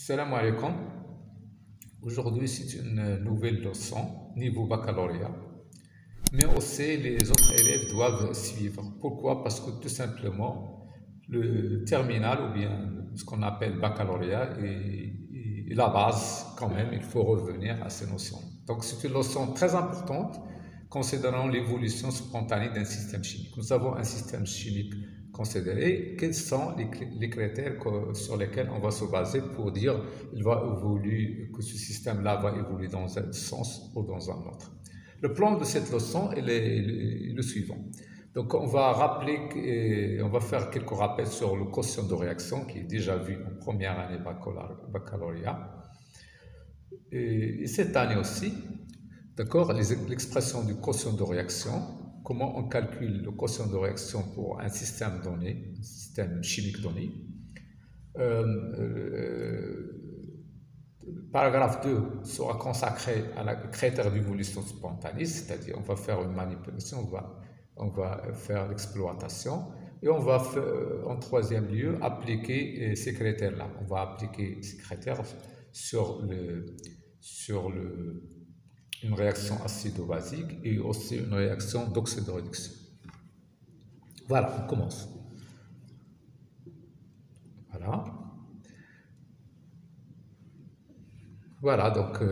Salam alaikum. Aujourd'hui, c'est une nouvelle leçon, niveau baccalauréat. Mais aussi, les autres élèves doivent suivre. Pourquoi? Parce que tout simplement, le terminal ou bien ce qu'on appelle baccalauréat est la base quand même. Il faut revenir à ces notions. Donc, c'est une leçon très importante considérant l'évolution spontanée d'un système chimique. Nous avons un système chimique considéré. Quels sont les critères sur lesquels on va se baser pour dire il va évoluer, que ce système-là va évoluer dans un sens ou dans un autre? Le plan de cette leçon est le suivant. Donc, on va rappeler, on va faire quelques rappels sur le quotient de réaction qui est déjà vu en première année baccalauréat. Et cette année aussi, d'accord, l'expression du quotient de réaction, comment on calcule le quotient de réaction pour un système donné, un système chimique donné. Le paragraphe 2 sera consacré à la critère d'évolution spontanée, c'est-à-dire on va faire une manipulation, on va faire l'exploitation et on va en troisième lieu appliquer ces critères-là. On va appliquer ces critères sur une réaction acido-basique et aussi une réaction d'oxydoréduction. Voilà, on commence. Voilà. Voilà, donc,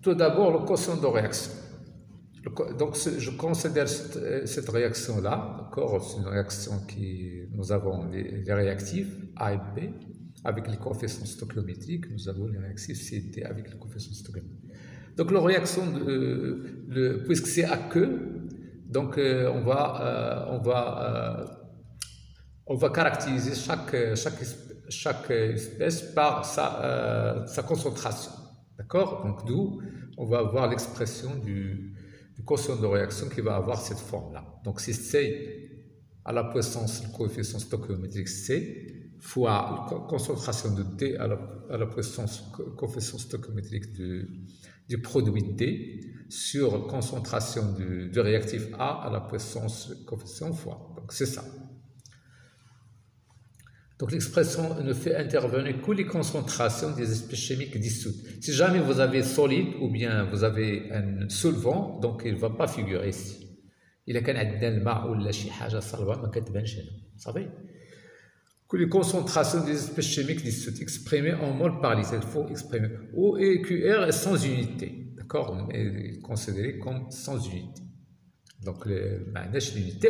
tout d'abord, le quotient de réaction. Donc, je considère cette réaction-là, d'accord, c'est une réaction qui, nous avons les réactifs A et B avec les coefficients stoichiométriques, nous avons les réactifs C et D avec les coefficients stoichiométriques. Donc, la réaction, puisque c'est aqueux, donc on va caractériser chaque espèce par sa concentration, d'accord? Donc, d'où on va avoir l'expression du quotient de réaction qui va avoir cette forme-là. Donc, c'est C à la puissance du coefficient stoichiométrique C fois la concentration de D à la puissance coefficient stoichiométrique du produit D sur concentration du réactif A à la puissance coefficient fois. Donc, c'est ça. Donc, l'expression ne fait intervenir que les concentrations des espèces chimiques dissoutes. Si jamais vous avez solide ou bien vous avez un solvant, donc il ne va pas figurer ici. Il a qu'un الماء ولا شي حاجة صلبة ما كتبانش هنا. Vous savez? Que les concentrations des espèces chimiques dissoutes exprimées en mol par litre. Il faut exprimer. O et QR est sans unité. D'accord? Mais considéré comme sans unité. Donc, l'unité,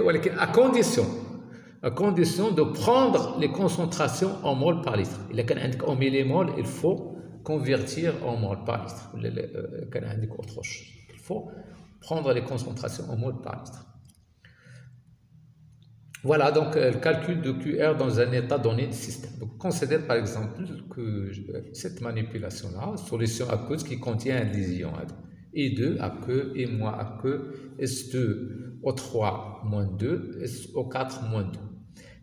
à condition de prendre les concentrations en mol par litre. Il y a en millimol, il faut convertir en mol par litre. Il faut prendre les concentrations en mol par litre. Voilà donc le calcul de QR dans un état donné du système. Donc, considère par exemple que cette manipulation-là, solution aqueuse qui contient des ions I2, aqueux, I- aqueux, S2, O3 moins 2, SO4 moins 2.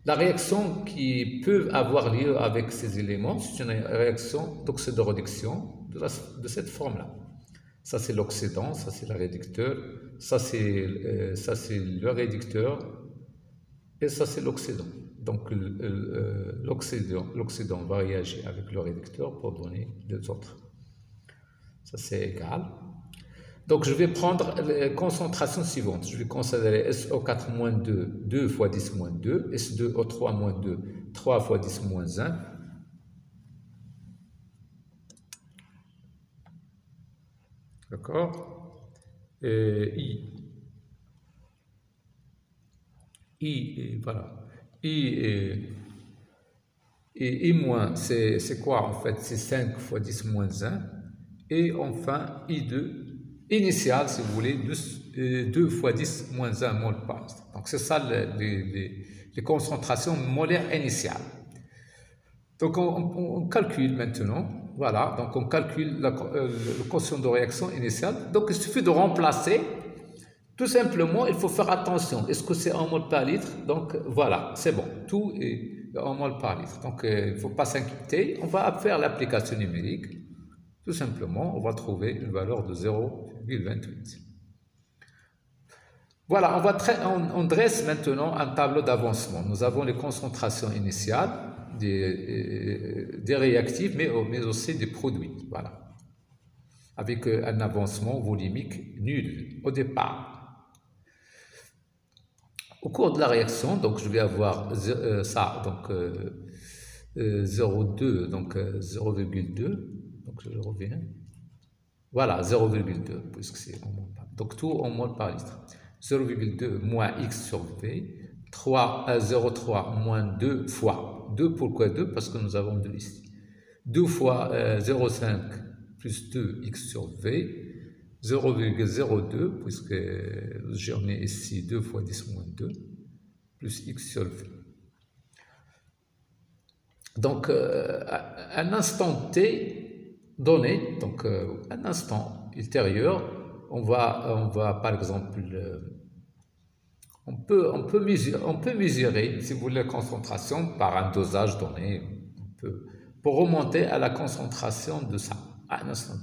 La réaction qui peut avoir lieu avec ces éléments, c'est une réaction d'oxydoréduction de cette forme-là. Ça, c'est l'oxydant, ça, c'est le réducteur, ça, c'est le réducteur, et ça, c'est l'oxydant. Donc, l'oxydant va réagir avec le réducteur pour donner les autres. Ça, c'est égal. Donc, je vais prendre les concentrations suivantes. Je vais considérer SO4 moins 2, 2 fois 10 moins 2, S2O3 moins 2, 3 fois 10 moins 1. D'accord? Voilà. I moins, c'est quoi en fait? C'est 5 fois 10 moins 1. Et enfin, I2. Initial, si vous voulez, 2 fois 10 moins 1 mol par litre. Donc, c'est ça les concentrations molaires initiales. Donc, on calcule maintenant, voilà, donc on calcule le quotient de réaction initiale. Donc, il suffit de remplacer, tout simplement, il faut faire attention. Est-ce que c'est en mol par litre? Donc, voilà, c'est bon, tout est en mol par litre. Donc, il ne faut pas s'inquiéter. On va faire l'application numérique. Tout simplement, on va trouver une valeur de 0,28. Voilà, on dresse maintenant un tableau d'avancement. Nous avons les concentrations initiales, des réactifs, mais aussi des produits. Voilà. Avec un avancement volumique nul au départ. Au cours de la réaction, donc je vais avoir ça, donc 0,2, donc 0,2, donc je reviens. Voilà, 0,2, puisque c'est en mol par litre. Donc tout en mol par litre. 0,2 moins x sur v, 0,3 moins 2 fois. 2, pourquoi 2? Parce que nous avons 2 ici. 2 fois 0,5 plus 2x sur v, 0,02, puisque j'en ai ici 2 fois 10 moins 2, plus x sur v. Donc, à un instant t donné, donc un instant ultérieur, on va par exemple, on peut mesurer, si vous voulez, la concentration par un dosage donné, pour remonter à la concentration de ça, à un instant.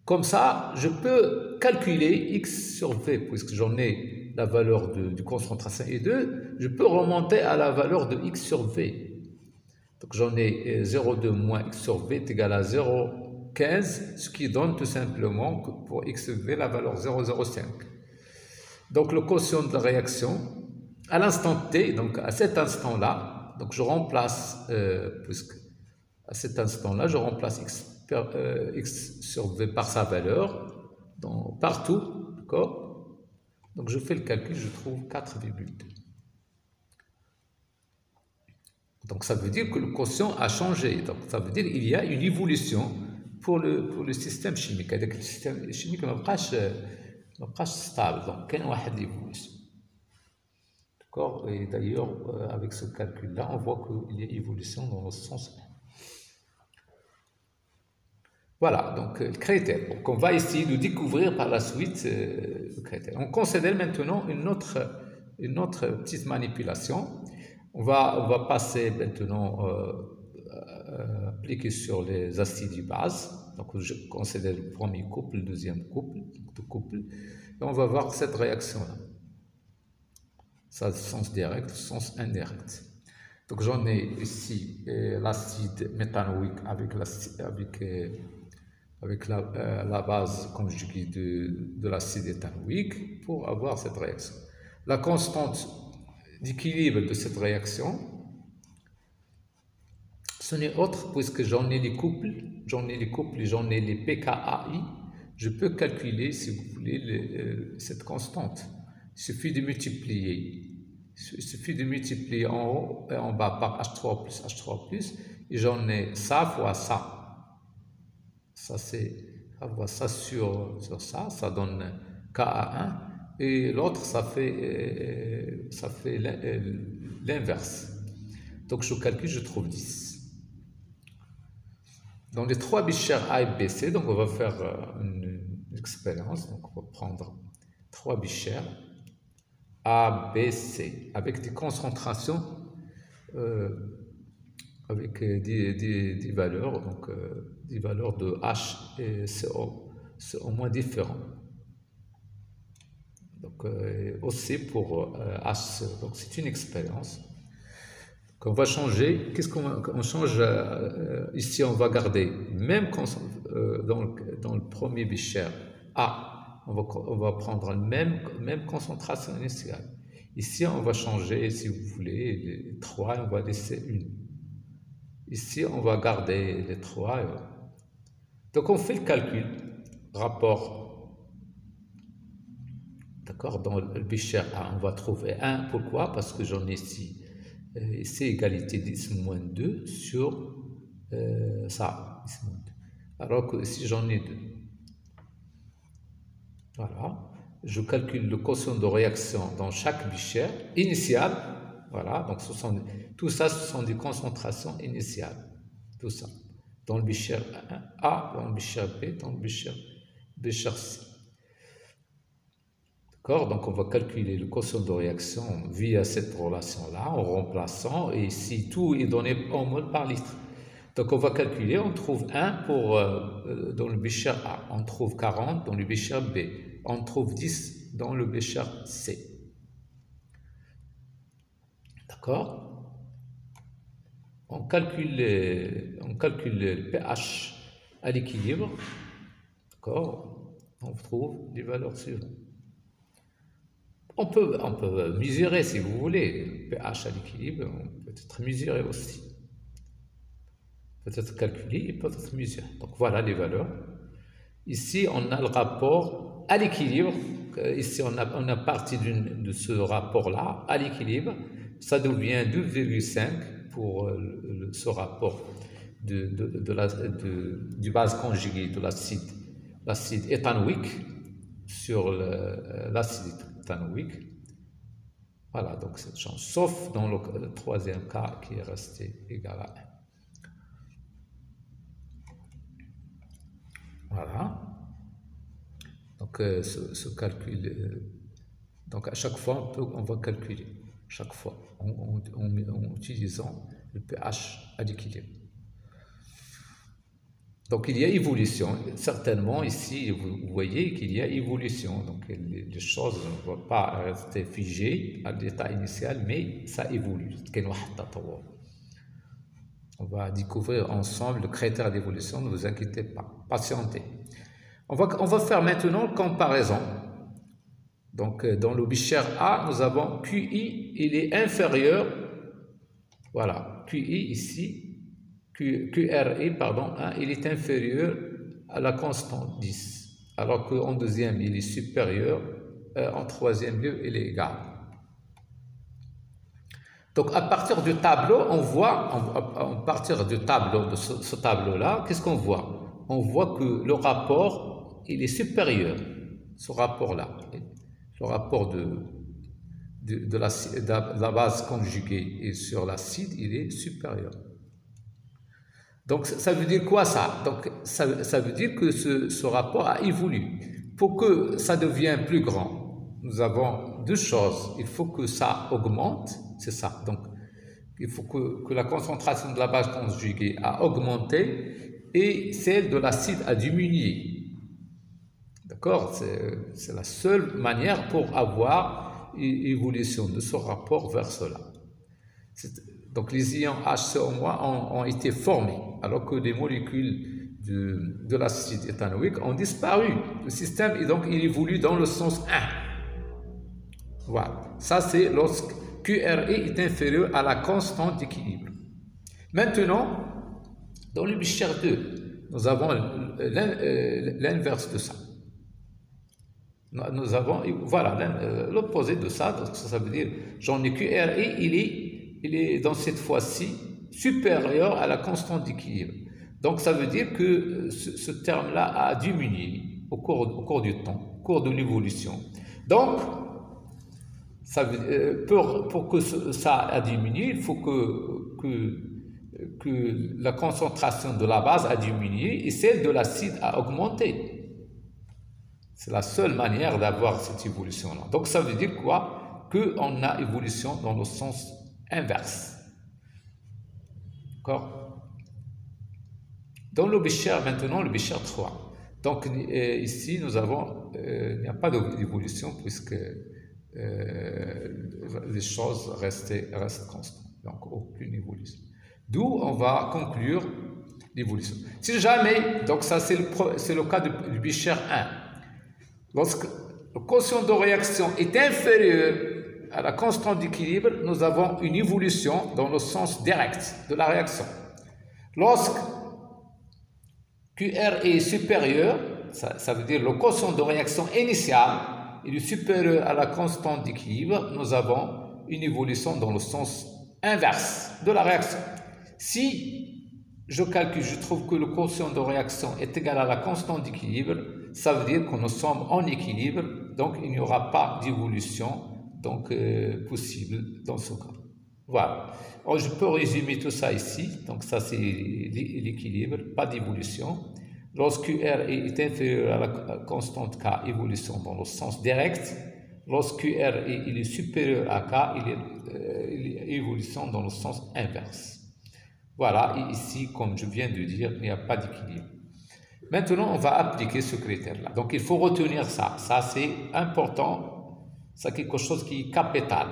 Comme ça, je peux calculer x sur v, puisque j'en ai la valeur de concentration et 2, je peux remonter à la valeur de x sur v. Donc j'en ai 0,2 moins x sur v est égal à 0,15, ce qui donne tout simplement que pour x sur v la valeur 0,05. Donc le quotient de la réaction, à l'instant t, donc à cet instant-là, donc je remplace, puisque à cet instant-là, je remplace x sur v par sa valeur, partout, d'accord? Donc je fais le calcul, je trouve 4,2. Donc ça veut dire que le quotient a changé. Donc ça veut dire qu'il y a une évolution pour le système chimique. Le système chimique ne pas stable. Donc il y a une évolution. D'accord? Et d'ailleurs, avec ce calcul-là, on voit qu'il y a une évolution dans ce sens-là. Voilà, donc le critère. Donc on va essayer de découvrir par la suite le critère. On considère maintenant une autre petite manipulation. On va passer maintenant appliquer sur les acides et bases. Donc je considère le premier couple, le deuxième couple, deux couples, et on va voir cette réaction-là. Ça a le sens direct, le sens indirect. Donc j'en ai ici l'acide méthanoïque avec la base conjuguée de l'acide éthanoïque pour avoir cette réaction. La constante d'équilibre de cette réaction, ce n'est autre, puisque j'en ai les couples et j'en ai les pKai, je peux calculer, si vous voulez, cette constante. Il suffit de multiplier en haut et en bas par H3 plus H3 plus, et j'en ai ça fois ça. Ça sur ça, ça donne Ka1. Et l'autre, ça fait l'inverse. Donc, je calcule, je trouve 10. Dans les trois bichères A et B, C, donc on va faire une expérience. Donc, on va prendre trois bichères A, B, C, avec des concentrations, avec des valeurs, donc des valeurs de H et CO moins différents. Donc, aussi pour HCO. Donc, c'est une expérience. Donc, on va changer. Qu'est-ce qu'on change ici, on va garder, même dans le premier bichère A, on va prendre la même concentration initiale. Ici, on va changer, si vous voulez, les 3 et on va laisser une. Ici, on va garder les 3. Donc, on fait le calcul, rapport. D'accord, dans le bichère A, on va trouver 1. Pourquoi? Parce que j'en ai ici, c'est égalité 10 moins 2 sur ça, 10 moins 2. Alors que si j'en ai 2. Voilà. Je calcule le quotient de réaction dans chaque bichère initiale. Voilà, donc tout ça, ce sont des concentrations initiales. Tout ça. Dans le bichère A, dans le bichère B, dans le bichère C. D'accord, donc on va calculer le quotient de réaction via cette relation-là, en remplaçant, et si tout est donné en mol par litre. Donc on va calculer, on trouve 1 dans le bichère A, on trouve 40 dans le bichère B, on trouve 10 dans le bichère C. D'accord? on calcule le pH à l'équilibre, d'accord? On trouve les valeurs suivantes. On peut mesurer si vous voulez, le pH à l'équilibre, on peut être mesuré aussi. Peut-être calculé et peut-être mesuré. Donc voilà les valeurs. Ici, on a le rapport à l'équilibre. Ici, on a parti de ce rapport-là à l'équilibre. Ça devient 2,5 pour ce rapport du base conjuguée de l'acide éthanoïque sur l'acide éthanoïque. Voilà, donc cette change, sauf dans le troisième cas qui est resté égal à 1. Voilà. Donc, ce calcul, donc à chaque fois, on va calculer, chaque fois, en utilisant le pH à l'équilibre. Donc, il y a évolution. Certainement, ici, vous voyez qu'il y a évolution. Donc, les choses ne vont pas rester figées à l'état initial, mais ça évolue. On va découvrir ensemble le critère d'évolution, ne vous inquiétez pas, patientez. On va faire maintenant une comparaison. Donc, dans le Bichir A, nous avons QI, il est inférieur, voilà, QI ici, QRI, pardon, hein, il est inférieur à la constante 10, alors qu'en deuxième, il est supérieur, en troisième lieu, il est égal. Donc, à partir du tableau, on voit, à partir du tableau, de ce tableau-là, qu'est-ce qu'on voit? On voit que le rapport, il est supérieur, ce rapport-là. Le rapport de la base conjuguée et sur l'acide, il est supérieur. Donc, ça veut dire quoi ça? Donc, ça veut dire que ce rapport a évolué. Pour que ça devienne plus grand, nous avons deux choses. Il faut que ça augmente, c'est ça. Donc, il faut que la concentration de la base conjuguée a augmenté et celle de l'acide a diminué. D'accord? C'est la seule manière pour avoir une évolution de ce rapport vers cela. Donc, les ions HCO- ont été formés, alors que les molécules de l'acide éthanoïque ont disparu. Le système, donc, il évolue dans le sens 1. Voilà. Ça, c'est lorsque QRI est inférieur à la constante d'équilibre. Maintenant, dans le Bichir 2, nous avons l'inverse de ça. Nous avons, voilà, l'opposé de ça, donc ça veut dire, j'en ai QRI, il est dans cette fois-ci supérieur à la constante d'équilibre. Donc ça veut dire que ce terme-là a diminué au cours du temps, au cours de l'évolution. Donc, ça veut, pour que ça a diminué, il faut que la concentration de la base a diminué et celle de l'acide a augmenté. C'est la seule manière d'avoir cette évolution-là. Donc, ça veut dire quoi? Qu'on a évolution dans le sens inverse. D'accord? Dans le Bichir, maintenant, le Bichir 3. Donc, ici, nous avons, il n'y a pas d'évolution puisque les choses restent constantes. Donc, aucune évolution. D'où on va conclure l'évolution. Si jamais, donc ça c'est le cas du Bichir 1. Lorsque le quotient de réaction est inférieur à la constante d'équilibre, nous avons une évolution dans le sens direct de la réaction. Lorsque QR est supérieur, ça veut dire le quotient de réaction initiale est supérieur à la constante d'équilibre, nous avons une évolution dans le sens inverse de la réaction. Si je calcule, je trouve que le quotient de réaction est égal à la constante d'équilibre, ça veut dire que nous sommes en équilibre, donc il n'y aura pas d'évolution possible dans ce cas. Voilà. Alors, je peux résumer tout ça ici. Donc ça c'est l'équilibre, pas d'évolution. Lorsque R est inférieur à la constante K, évolution dans le sens direct. Lorsque R est supérieur à K, il est évolution dans le sens inverse. Voilà, et ici, comme je viens de dire, il n'y a pas d'équilibre. Maintenant, on va appliquer ce critère-là. Donc, il faut retenir ça. Ça, c'est important. C'est quelque chose qui est capital.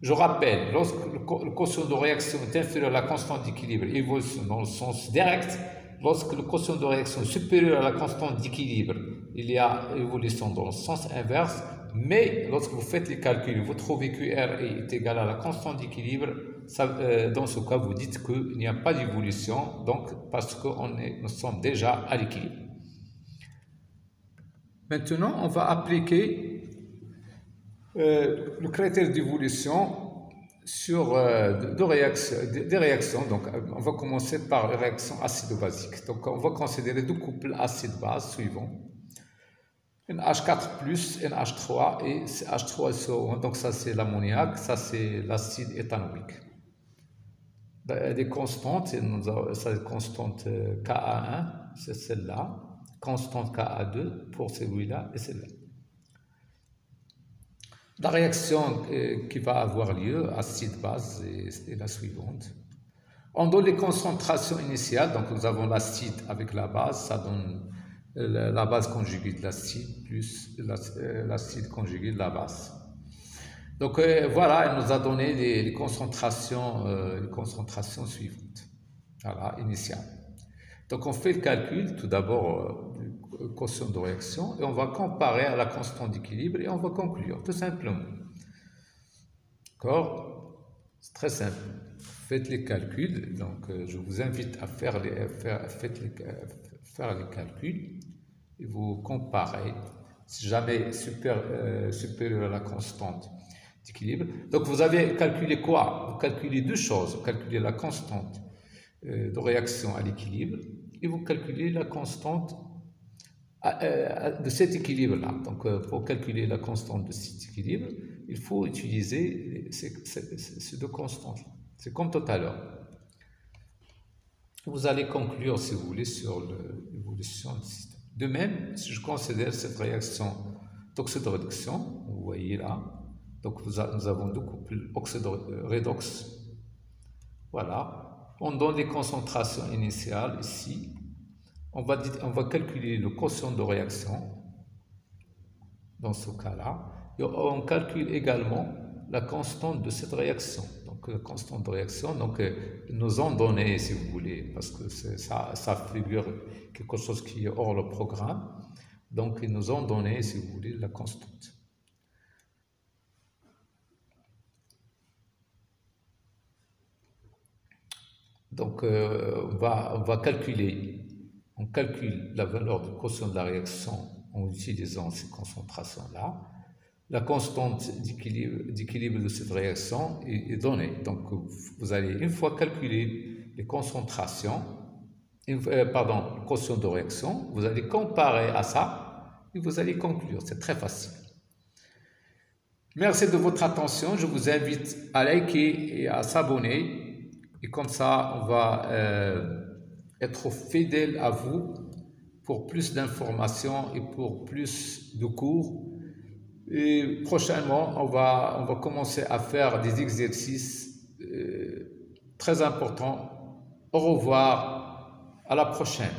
Je rappelle, lorsque le quotient de réaction est inférieur à la constante d'équilibre, évolution dans le sens direct. Lorsque le quotient de réaction est supérieur à la constante d'équilibre, il y a évolution dans le sens inverse. Mais lorsque vous faites les calculs, vous trouvez que R est égal à la constante d'équilibre, dans ce cas, vous dites qu'il n'y a pas d'évolution, donc parce que nous sommes déjà à l'équilibre. Maintenant, on va appliquer le critère d'évolution sur des réactions. Donc, on va commencer par les réactions acido-basiques. Donc, on va considérer deux couples acide-base suivants. NH4+, NH3 et CH3SO1. Donc, ça c'est l'ammoniac, ça c'est l'acide éthanoïque. Des constantes, ça c'est constante Ka1, c'est celle-là. Constante Ka2 pour celui-là et celle-là. La réaction qui va avoir lieu, acide-base, est la suivante. On donne les concentrations initiales, donc nous avons l'acide avec la base, ça donne la base conjuguée de l'acide plus l'acide conjugué de la base. Donc voilà, elle nous a donné les concentrations suivantes, voilà, initiales. Donc on fait le calcul tout d'abord du quotient de réaction et on va comparer à la constante d'équilibre et on va conclure tout simplement. D'accord? C'est très simple. Faites les calculs. Donc je vous invite à faire les calculs et vous comparez. Si jamais supérieur à la constante d'équilibre. Donc vous avez calculé quoi? Vous calculez deux choses. Vous calculez la constante de réaction à l'équilibre et vous calculez la constante de cet équilibre-là. Donc, pour calculer la constante de cet équilibre, il faut utiliser ces deux constantes-là. C'est comme tout à l'heure. Vous allez conclure, si vous voulez, sur l'évolution du système. De même, si je considère cette réaction d'oxydoréduction, vous voyez là, donc nous avons deux couples oxydo-redox. Voilà. On donne les concentrations initiales ici. On va calculer le quotient de réaction dans ce cas-là. Et on calcule également la constante de cette réaction. Donc la constante de réaction, donc nous ont donné, si vous voulez, parce que ça figure quelque chose qui est hors le programme. Donc ils nous ont donné, si vous voulez, la constante. Donc, on va calculer, on calcule la valeur du quotient de la réaction en utilisant ces concentrations-là. La constante d'équilibre de cette réaction est donnée. Donc, vous allez, une fois calculé les concentrations, le quotient de réaction, vous allez comparer à ça et vous allez conclure. C'est très facile. Merci de votre attention. Je vous invite à liker et à s'abonner. Et comme ça, on va être fidèle à vous pour plus d'informations et pour plus de cours. Et prochainement, on va commencer à faire des exercices très importants. Au revoir, à la prochaine.